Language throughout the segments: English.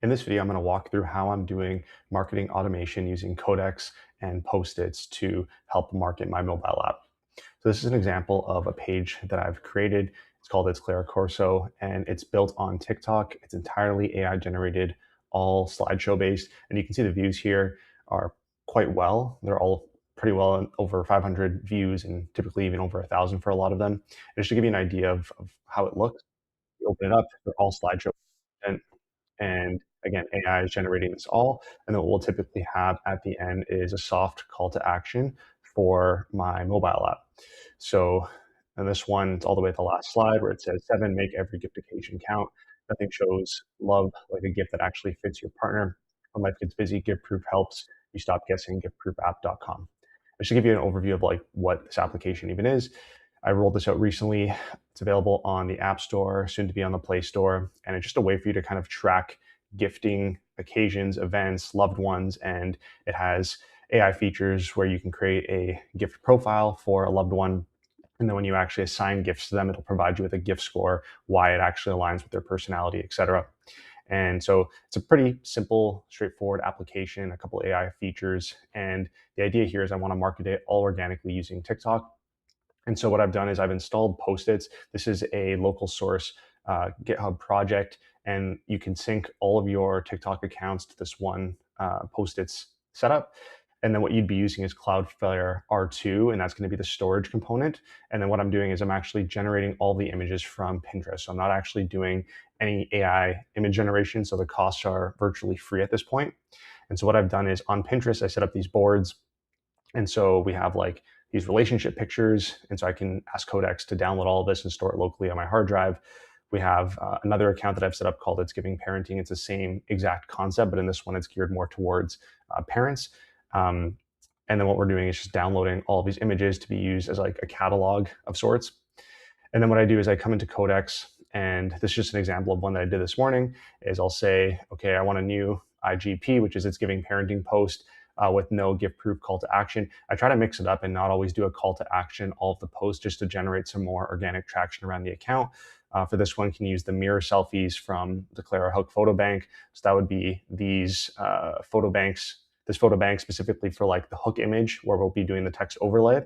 In this video, I'm going to walk through how I'm doing marketing automation using Codex and Post-its to help market my mobile app. So this is an example of a page that I've created. It's called It's Clara Corso, and it's built on TikTok. It's entirely AI generated, all slideshow based. And you can see the views here are quite well. They're all pretty well, over 500 views and typically even over 1,000 for a lot of them. And just to give you an idea of how it looks, you open it up, they're all slideshow. And again, AI is generating this all. And then what we'll typically have at the end is a soft call to action for my mobile app. So in this one, it's all the way at the last slide where it says 7, make every gift occasion count. Nothing shows love like a gift that actually fits your partner. When life gets busy, Gift Proof helps. You stop guessing, giftproofapp.com. Just to give you an overview of like what this application even is, I rolled this out recently. It's available on the App Store, soon to be on the Play Store, and it's just a way for you to kind of track gifting occasions, events, loved ones, and it has AI features where you can create a gift profile for a loved one. And then when you actually assign gifts to them, it'll provide you with a gift score, why it actually aligns with their personality, etc. And so it's a pretty simple, straightforward application, a couple AI features. And the idea here is I want to market it all organically using TikTok. And so what I've done is I've installed Post-its. This is a local source GitHub project, and you can sync all of your TikTok accounts to this one Post-its setup. And then what you'd be using is Cloudflare R2, and that's going to be the storage component. And then what I'm doing is I'm actually generating all the images from Pinterest. So I'm not actually doing any AI image generation, so the costs are virtually free at this point. And so what I've done is on Pinterest, I set up these boards. And so we have like these relationship pictures. And so I can ask Codex to download all of this and store it locally on my hard drive. We have another account that I've set up called It's Giving Parenting. It's the same exact concept, but in this one, it's geared more towards parents. And then what we're doing is just downloading all of these images to be used as like a catalog of sorts. And then what I do is I come into Codex, and this is just an example of one that I did this morning, is I'll say, okay, I want a new IGP, which is It's Giving Parenting post with no gift proof call to action. I try to mix it up and not always do a call to action all of the posts just to generate some more organic traction around the account. For this one, can use the mirror selfies from the Clara Hook photo bank. So that would be these photo banks, this photo bank specifically for like the hook image where we'll be doing the text overlay.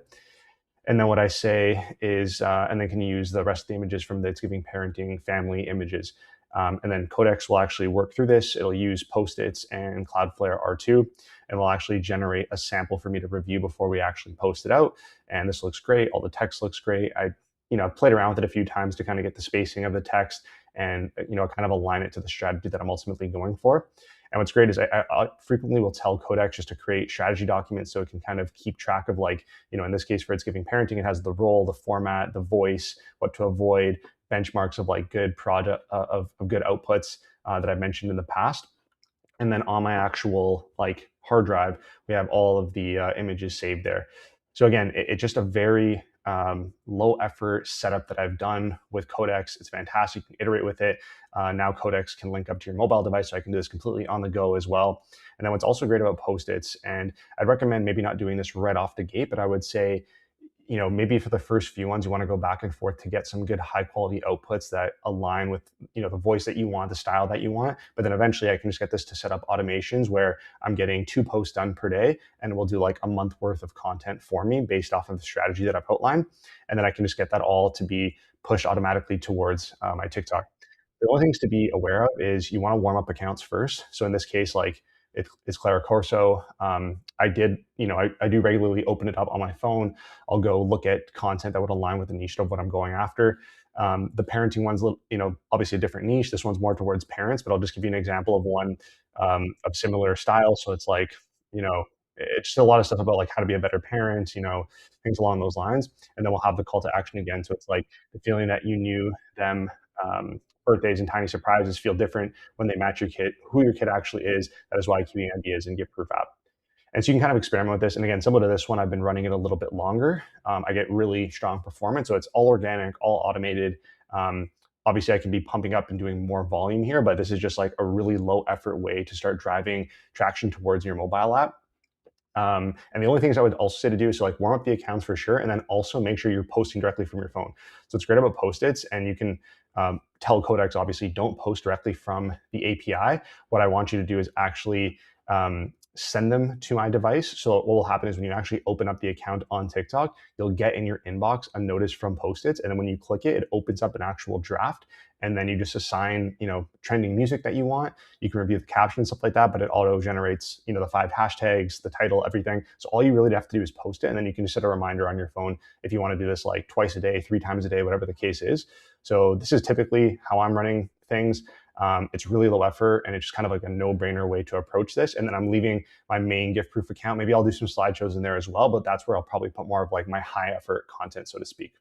And then what I say is, and then can use the rest of the images from the It's Giving Parenting family images. And then Codex will actually work through this. It'll use Post-its and Cloudflare R2, and will actually generate a sample for me to review before we actually post it out. And this looks great. All the text looks great. I've played around with it a few times to kind of get the spacing of the text and, kind of align it to the strategy that I'm ultimately going for. And what's great is I frequently will tell Codex just to create strategy documents so it can kind of keep track of like, in this case for It's Giving Parenting, it has the role, the format, the voice, what to avoid, benchmarks of like good product of good outputs that I've mentioned in the past. And then on my actual like hard drive, we have all of the images saved there. So again, it's just a very low effort setup that I've done with Codex. It's fantastic. You can iterate with it. Now Codex can link up to your mobile device, so I can do this completely on the go as well. And then what's also great about Post-its, and I'd recommend maybe not doing this right off the gate, but I would say, maybe for the first few ones, you want to go back and forth to get some good high quality outputs that align with, the voice that you want, the style that you want. But then eventually I can just get this to set up automations where I'm getting 2 posts done per day, and we'll do like a month worth of content for me based off of the strategy that I've outlined. And then I can just get that all to be pushed automatically towards my TikTok. The only things to be aware of is you want to warm up accounts first. So in this case, like it's Clara Corso. I do regularly open it up on my phone. I'll go look at content that would align with the niche of what I'm going after. The parenting one's, obviously a different niche. This one's more towards parents, but I'll just give you an example of one of similar style. So it's like, it's just a lot of stuff about like how to be a better parent, things along those lines. And then we'll have the call to action again. So it's like the feeling that you knew them. Birthdays and tiny surprises feel different when they match your kid, who your kid actually is. That is why QE ideas and Gift Proof app. And so you can kind of experiment with this. And again, similar to this one, I've been running it a little bit longer. I get really strong performance. So it's all organic, all automated. Obviously, I can be pumping up and doing more volume here, but this is just like a really low effort way to start driving traction towards your mobile app. And the only things I would also say to do is to like warm up the accounts for sure, and then also make sure you're posting directly from your phone. So it's great about Post-its, and you can tell Codex, obviously, don't post directly from the API. What I want you to do is actually send them to my device. So what will happen is when you actually open up the account on TikTok, you'll get in your inbox a notice from Postiz, and then when you click it, it opens up an actual draft, and then you just assign, trending music that you want. You can review the caption and stuff like that, but it auto generates, the 5 hashtags, the title, everything. So all you really have to do is post it, and then you can just set a reminder on your phone if you want to do this like twice a day, 3 times a day, whatever the case is. So this is typically how I'm running things. It's really low effort, and it's just kind of like a no-brainer way to approach this. And then I'm leaving my main gift proof account. Maybe I'll do some slideshows in there as well, but that's where I'll probably put more of like my high effort content, so to speak.